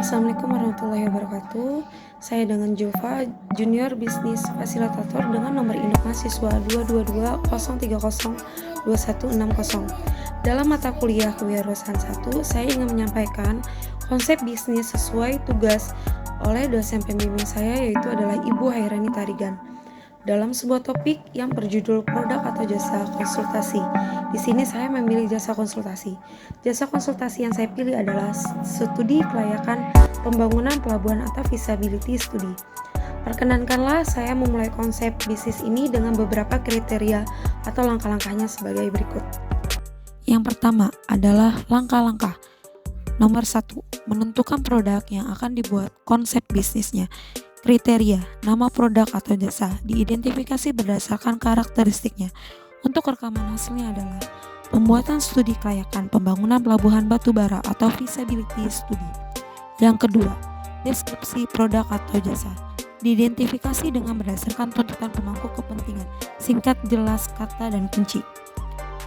Assalamualaikum warahmatullahi wabarakatuh. Saya dengan Jova, Junior Bisnis Fasilitator dengan nomor induk mahasiswa 222-030-2160. Dalam mata kuliah Kewirausahaan 1, saya ingin menyampaikan konsep bisnis sesuai tugas oleh dosen pembimbing saya, yaitu adalah Ibu Hairani Tarigan, dalam sebuah topik yang berjudul produk atau jasa konsultasi. Di sini saya memilih jasa konsultasi. Jasa konsultasi yang saya pilih adalah studi kelayakan pembangunan pelabuhan atau feasibility study. Perkenankanlah saya memulai konsep bisnis ini dengan beberapa kriteria atau langkah-langkahnya sebagai berikut. Yang pertama adalah langkah-langkah. Nomor 1, menentukan produk yang akan dibuat konsep bisnisnya. Kriteria, nama produk atau jasa diidentifikasi berdasarkan karakteristiknya. Untuk rekaman hasilnya adalah pembuatan studi kelayakan pembangunan pelabuhan batubara atau feasibility study. Yang kedua, deskripsi produk atau jasa diidentifikasi dengan berdasarkan tuntutan pemangku kepentingan, singkat, jelas, kata, dan kunci.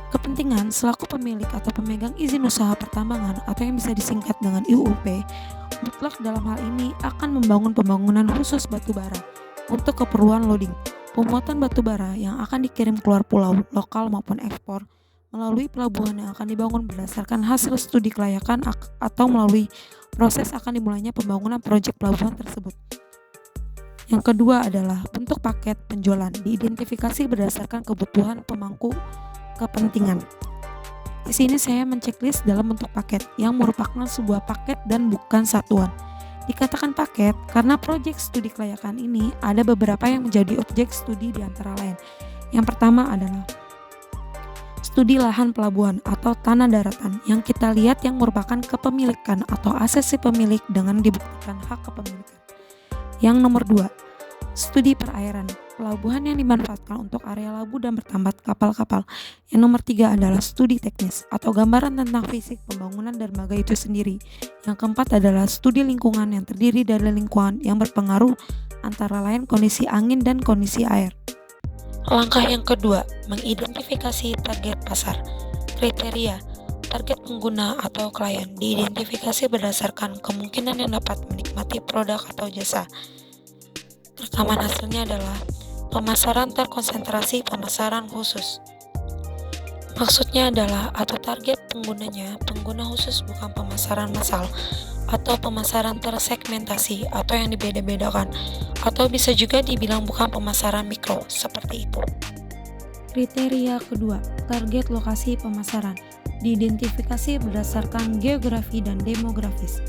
Kepentingan selaku pemilik atau pemegang izin usaha pertambangan atau yang bisa disingkat dengan IUP, mutlak dalam hal ini akan membangun pembangunan khusus batubara untuk keperluan loading, pemuatan batubara yang akan dikirim keluar pulau, lokal maupun ekspor, melalui pelabuhan yang akan dibangun berdasarkan hasil studi kelayakan atau melalui proses akan dimulainya pembangunan proyek pelabuhan tersebut. Yang kedua adalah bentuk paket penjualan diidentifikasi berdasarkan kebutuhan pemangku kepentingan. Di sini saya menceklis dalam bentuk paket yang merupakan sebuah paket dan bukan satuan. Dikatakan paket karena proyek studi kelayakan ini ada beberapa yang menjadi objek studi di antara lain. Yang pertama adalah studi lahan pelabuhan atau tanah daratan yang kita lihat yang merupakan kepemilikan atau aset si pemilik dengan dibuktikan hak kepemilikan. Yang nomor 2, studi perairan, pelabuhan yang dimanfaatkan untuk area labu dan bertambat kapal-kapal. Yang nomor 3 adalah studi teknis atau gambaran tentang fisik pembangunan dermaga itu sendiri. Yang keempat adalah studi lingkungan yang terdiri dari lingkungan yang berpengaruh antara lain kondisi angin dan kondisi air. Langkah yang kedua, mengidentifikasi target pasar. Kriteria, target pengguna atau klien diidentifikasi berdasarkan kemungkinan yang dapat menikmati produk atau jasa. Rekaman hasilnya adalah pemasaran terkonsentrasi pemasaran khusus. Maksudnya adalah atau target penggunanya pengguna khusus bukan pemasaran massal atau pemasaran tersegmentasi atau yang dibeda-bedakan, atau bisa juga dibilang bukan pemasaran mikro seperti itu. Kriteria kedua, target lokasi pemasaran diidentifikasi berdasarkan geografi dan demografis.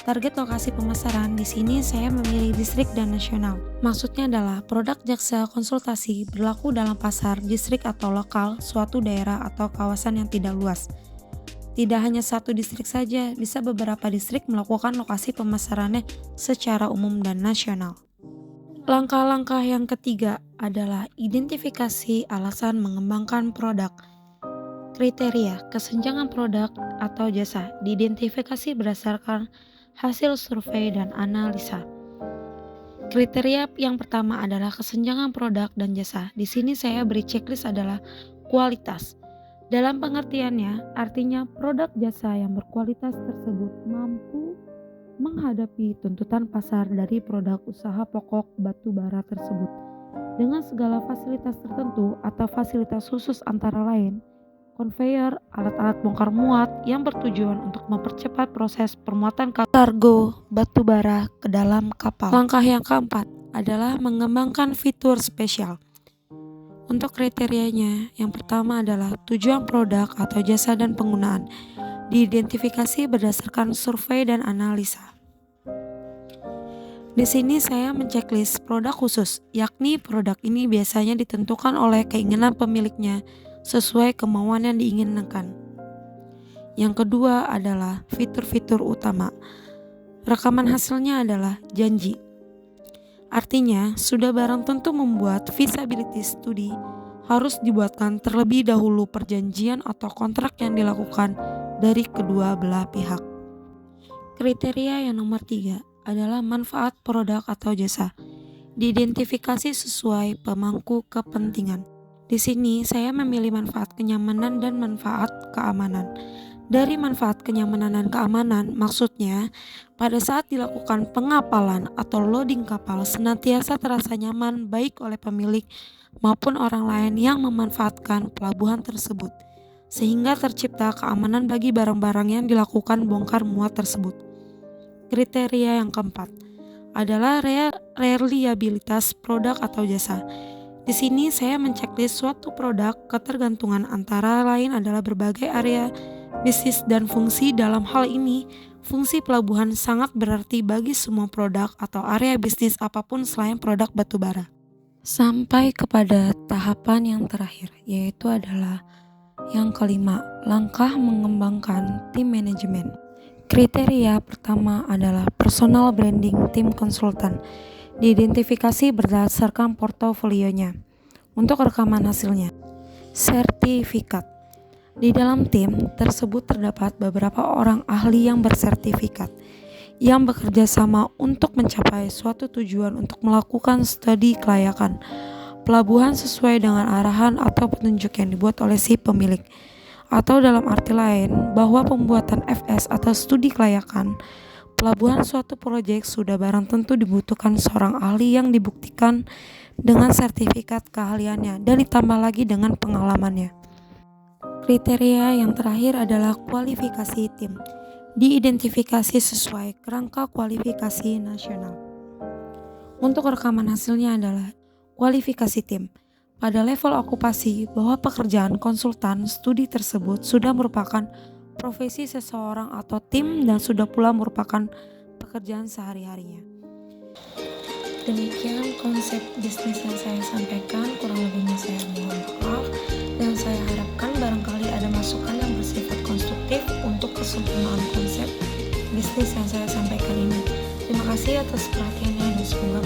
Target lokasi pemasaran di sini saya memilih distrik dan nasional. Maksudnya adalah produk jasa konsultasi berlaku dalam pasar, distrik atau lokal, suatu daerah atau kawasan yang tidak luas. Tidak hanya satu distrik saja, bisa beberapa distrik melakukan lokasi pemasarannya secara umum dan nasional. Langkah-langkah yang ketiga adalah identifikasi alasan mengembangkan produk. Kriteria, kesenjangan produk atau jasa diidentifikasi berdasarkan hasil survei dan analisa. Kriteria yang pertama adalah kesenjangan produk dan jasa. Di sini saya beri checklist adalah kualitas. Dalam pengertiannya, artinya produk jasa yang berkualitas tersebut mampu menghadapi tuntutan pasar dari produk usaha pokok batu bara tersebut dengan segala fasilitas tertentu atau fasilitas khusus antara lain konveyor, alat-alat bongkar muat yang bertujuan untuk mempercepat proses permuatan kargo batubara ke dalam kapal. Langkah yang keempat adalah mengembangkan fitur spesial. Untuk kriterianya, yang pertama adalah tujuan produk atau jasa dan penggunaan diidentifikasi berdasarkan survei dan analisa. Di sini saya menceklis produk khusus, yakni produk ini biasanya ditentukan oleh keinginan pemiliknya sesuai kemauan yang diinginkan. Yang kedua adalah fitur-fitur utama. Rekaman hasilnya adalah janji. Artinya, sudah barang tentu membuat feasibility study harus dibuatkan terlebih dahulu perjanjian atau kontrak yang dilakukan dari kedua belah pihak. Kriteria yang nomor 3 adalah manfaat produk atau jasa. Diidentifikasi sesuai pemangku kepentingan. Di sini saya memilih manfaat kenyamanan dan manfaat keamanan. Dari manfaat kenyamanan dan keamanan, maksudnya pada saat dilakukan pengapalan atau loading kapal senantiasa terasa nyaman baik oleh pemilik maupun orang lain yang memanfaatkan pelabuhan tersebut, sehingga tercipta keamanan bagi barang-barang yang dilakukan bongkar muat tersebut. Kriteria yang keempat adalah reliabilitas produk atau jasa. Di sini saya menceklis suatu produk ketergantungan antara lain adalah berbagai area bisnis dan fungsi. Dalam hal ini, fungsi pelabuhan sangat berarti bagi semua produk atau area bisnis apapun selain produk batubara. Sampai kepada tahapan yang terakhir, yaitu adalah yang kelima, langkah mengembangkan tim manajemen. Kriteria pertama adalah personal branding tim konsultan. Diidentifikasi berdasarkan portofolionya. Untuk rekaman hasilnya, sertifikat. Di dalam tim tersebut terdapat beberapa orang ahli yang bersertifikat yang bekerja sama untuk mencapai suatu tujuan untuk melakukan studi kelayakan pelabuhan sesuai dengan arahan atau petunjuk yang dibuat oleh si pemilik. Atau dalam arti lain, bahwa pembuatan FS atau studi kelayakan pelabuhan suatu proyek sudah barang tentu dibutuhkan seorang ahli yang dibuktikan dengan sertifikat keahliannya dan ditambah lagi dengan pengalamannya. Kriteria yang terakhir adalah kualifikasi tim. Diidentifikasi sesuai kerangka kualifikasi nasional. Untuk rekaman hasilnya adalah kualifikasi tim. Pada level okupasi bahwa pekerjaan konsultan studi tersebut sudah merupakan profesi seseorang atau tim dan sudah pula merupakan pekerjaan sehari-harinya. Demikian konsep bisnis yang saya sampaikan, kurang lebihnya saya mohon maaf dan saya harapkan barangkali ada masukan yang bersifat konstruktif untuk kesempurnaan konsep bisnis yang saya sampaikan ini. Terima kasih atas perhatiannya dan semoga